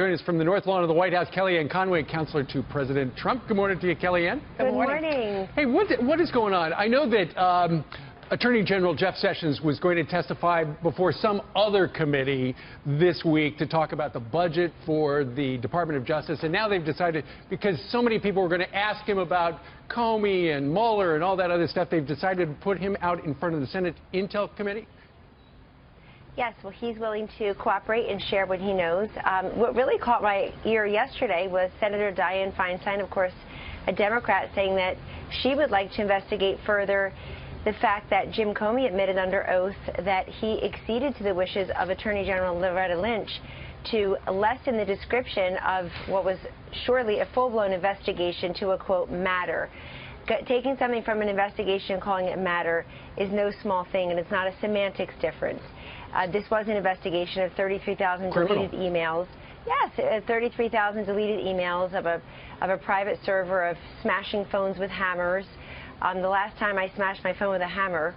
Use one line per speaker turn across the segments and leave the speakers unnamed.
joining us from the North Lawn of the White House, Kellyanne Conway, counselor to President Trump. Good morning to you, Kellyanne.
Good morning.
Hey, what is going on? I know that Attorney General Jeff Sessions was going to testify before some other committee this week to talk about the budget for the Department of Justice, and now they've decided, because so many people were going to ask him about Comey and Mueller and all that other stuff, they've decided to put him out in front of the Senate Intel Committee?
Yes, well, he's willing to cooperate and share what he knows. What really caught my ear yesterday was Senator Dianne Feinstein, of course, a Democrat, saying that she would like to investigate further the fact that Jim Comey admitted under oath that he acceded to the wishes of Attorney General Loretta Lynch to lessen the description of what was surely a full-blown investigation to a, quote, matter. Taking something from an investigation and calling it matter is no small thing, and it's not a semantics difference. This was an investigation of 33,000 deleted emails. Yes, 33,000 deleted emails of a private server, of smashing phones with hammers. The last time I smashed my phone with a hammer,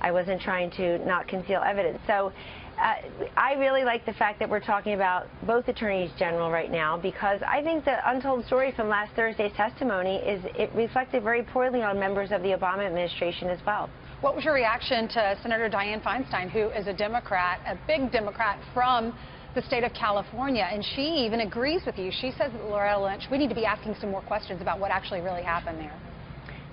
I wasn't trying to not conceal evidence. So I really like the fact that we're talking about both attorneys general right now, because I think the untold story from last Thursday's testimony it reflected very poorly on members of the Obama administration as well.
What was your reaction to Senator Dianne Feinstein, who is a Democrat, a big Democrat from the state of California, and she even agrees with you? She says that Loretta Lynch, we need to be asking some more questions about what actually really happened there.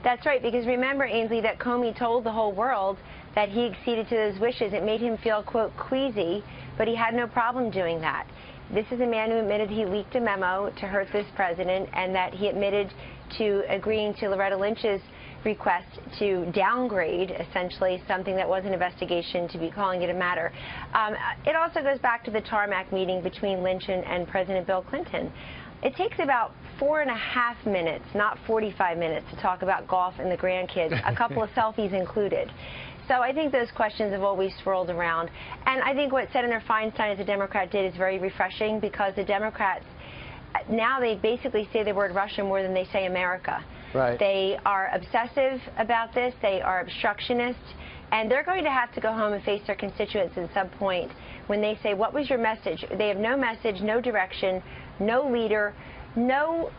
That's right, because remember, Ainsley, that Comey told the whole world that he acceded to those wishes. It made him feel, quote, queasy, but he had no problem doing that. This is a man who admitted he leaked a memo to hurt this president, and that he admitted to agreeing to Loretta Lynch's request to downgrade, essentially, something that was an investigation to be calling it a matter. It also goes back to the tarmac meeting between Lynch and President Bill Clinton. It takes about 4.5 minutes, not 45 minutes, to talk about golf and the grandkids, a couple of selfies included. So I think those questions have always swirled around. And I think what Senator Feinstein as a Democrat did is very refreshing, because the Democrats, now they basically say the word Russia more than they say America.
Right.
They are obsessive about this. They are obstructionists. And they're going to have to go home and face their constituents at some point when they say, what was your message? They have no message, no direction, no leader, no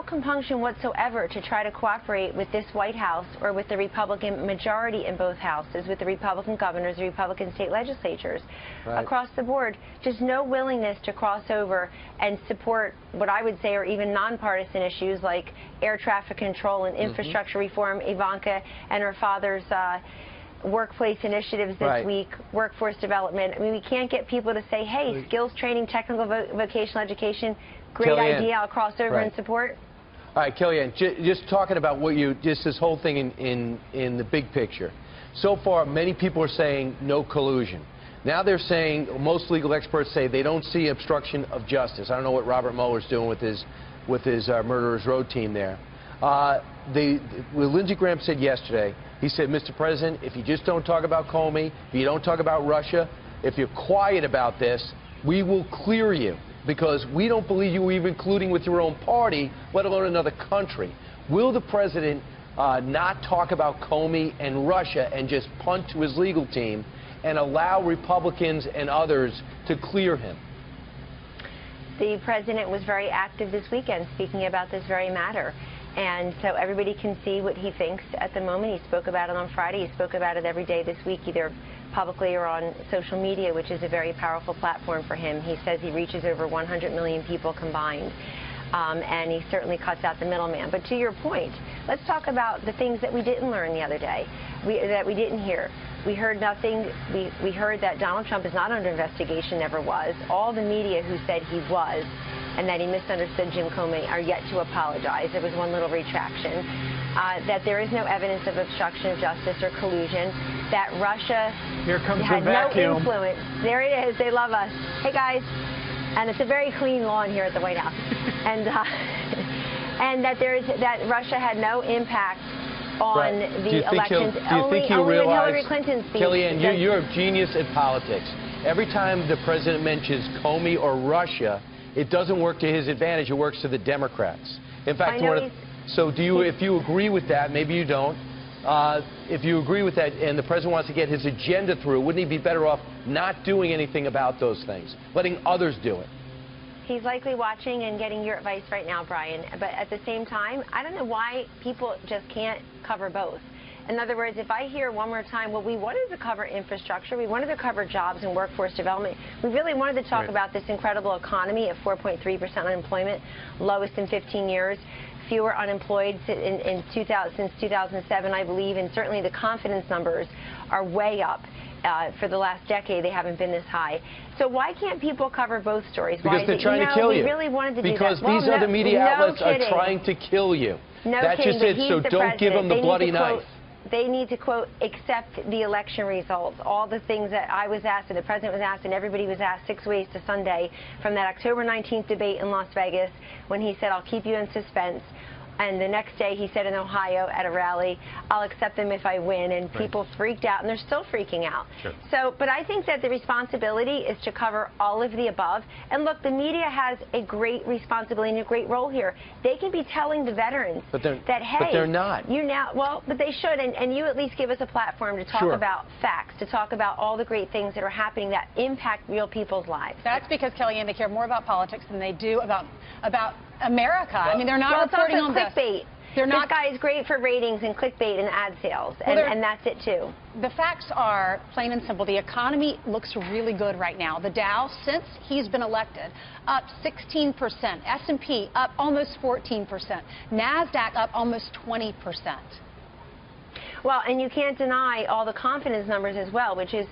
compunction whatsoever to try to cooperate with this White House or with the Republican majority in both houses, with the Republican governors, the Republican state legislatures. Right. Across the board, just no willingness to cross over and support what I would say are even nonpartisan issues like air traffic control and infrastructure reform. Ivanka and her father's workplace initiatives this week, workforce development. I mean, we can't get people to say, hey, skills training, technical vocational education, great
Kellyanne,
idea, I'll cross over and support.
All right, Kellyanne, just talking about what just this whole thing in the big picture. So far, many people are saying no collusion. Now they're saying, most legal experts say they don't see obstruction of justice. I don't know what Robert Mueller's doing with his Murderers Row team there. Lindsey Graham said yesterday, he said, Mr. President, if you just don't talk about Comey, if you don't talk about Russia, if you're quiet about this, we will clear you, because we don't believe you were even colluding with your own party, let alone another country. Will the president not talk about Comey and Russia and just punt to his legal team and allow Republicans and others to clear him?
The president was very active this weekend speaking about this very matter. And so everybody can see what he thinks at the moment. He spoke about it on Friday. He spoke about it every day this week, either publicly or on social media, which is a very powerful platform for him. He says he reaches over 100 million people combined. And he certainly cuts out the middleman. But to your point, let's talk about the things that we didn't learn the other day, that we didn't hear. We heard nothing. We heard that Donald Trump is not under investigation, never was. All the media who said he was, and that he misunderstood Jim Comey, are yet to apologize. There was one little retraction. That there is no evidence of obstruction of justice or collusion. That Russia had no influence. There it is. They love us. Hey, guys. And it's a very clean lawn here at the White House. And that Russia had no impact on the elections. Only in Hillary Clinton's speech.
Kellyanne, you're a genius at politics. Every time the president mentions Comey or Russia, it doesn't work to his advantage. It works to the Democrats. In fact, so if you agree with that, maybe you don't, if you agree with that and the president wants to get his agenda through, wouldn't he be better off not doing anything about those things, letting others do it?
He's likely watching and getting your advice right now, Brian. But at the same time, I don't know why people just can't cover both. In other words, if I hear one more time, well, we wanted to cover infrastructure, we wanted to cover jobs and workforce development, we really wanted to talk about this incredible economy at 4.3% unemployment, lowest in 15 years, fewer unemployed since 2007, I believe, and certainly the confidence numbers are way up. For the last decade, they haven't been this high. So why can't people cover both stories?
Because they're trying to kill you.
We really wanted to do that.
Because these other media outlets are trying to kill you. That's just it, so don't give them the bloody knife.
They need to, quote, accept the election results. All the things that I was asked and the president was asked and everybody was asked 6 ways to Sunday from that October 19th debate in Las Vegas when he said, I'll keep you in suspense. And the next day he said in Ohio at a rally, I'll accept them if I win. And people freaked out, and they're still freaking out.
Sure.
So, but I think that the responsibility is to cover all of the above. And look, the media has a great responsibility and a great role here. They can be telling the veterans that, hey,
but they're not.
You now, well, but they should. And you at least give us a platform to talk about facts, to talk about all the great things that are happening that impact real people's lives.
That's because, Kellyanne, they care more about politics than they do about America. I mean, they're not reporting on this.
Clickbait. This guy is great for ratings and clickbait and ad sales, and that's it too.
The facts are plain and simple. The economy looks really good right now. The Dow, since he's been elected, up 16%. S&P up almost 14%. NASDAQ up almost 20%.
Well, and you can't deny all the confidence numbers as well, which is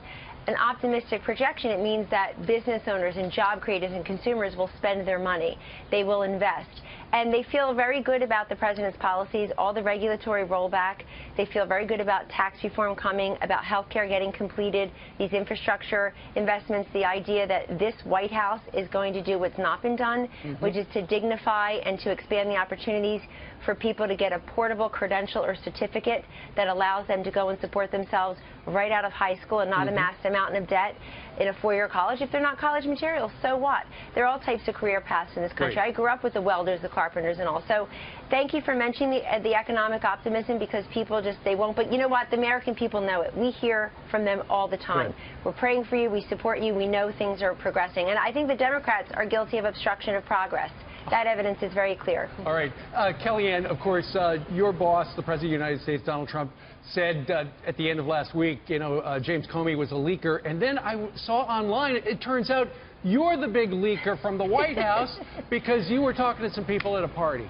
an optimistic projection. It means that business owners and job creators and consumers will spend their money. They will invest. And they feel very good about the president's policies, all the regulatory rollback. They feel very good about tax reform coming, about health care getting completed, these infrastructure investments, the idea that this White House is going to do what's not been done, which is to dignify and to expand the opportunities for people to get a portable credential or certificate that allows them to go and support themselves right out of high school and not amass a mountain of debt in a four-year college. If they're not college material, so what? There are all types of career paths in this country. I grew up with the welders, the carpenters, and all. So thank you for mentioning the economic optimism, because people just, they won't. But you know what? The American people know it. We hear from them all the time. We're praying for you. We support you. We know things are progressing. And I think the Democrats are guilty of obstruction of progress. That evidence is very clear.
All right. Kellyanne, of course, your boss, the President of the United States, Donald Trump, said at the end of last week, you know, James Comey was a leaker. And then I saw online, it turns out you're the big leaker from the White House because you were talking to some people at a party.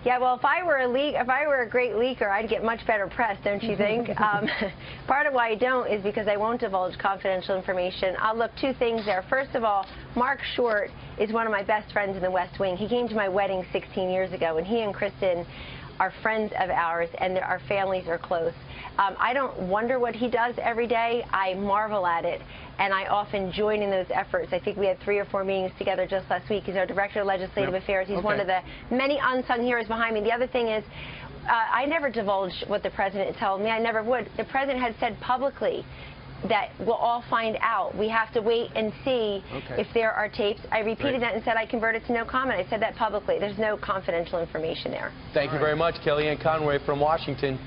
Yeah, well, if I were a great leaker, I'd get much better press, don't you think? Part of why I don't is because I won't divulge confidential information. I'll look, two things there. First of all, Mark Short is one of my best friends in the West Wing. He came to my wedding 16 years ago, and he and Kristen are friends of ours, and our families are close. I don't wonder what he does every day. I marvel at it, and I often join in those efforts. I think we had 3 or 4 meetings together just last week. He's our Director of Legislative Affairs. He's one of the many unsung heroes behind me. The other thing is, I never divulge what the President told me. I never would. The President had said publicly that we'll all find out. We have to wait and see if there are tapes. I repeated that and said I converted to no comment. I said that publicly. There's no confidential information there.
Thank you very much, Kellyanne Conway from Washington.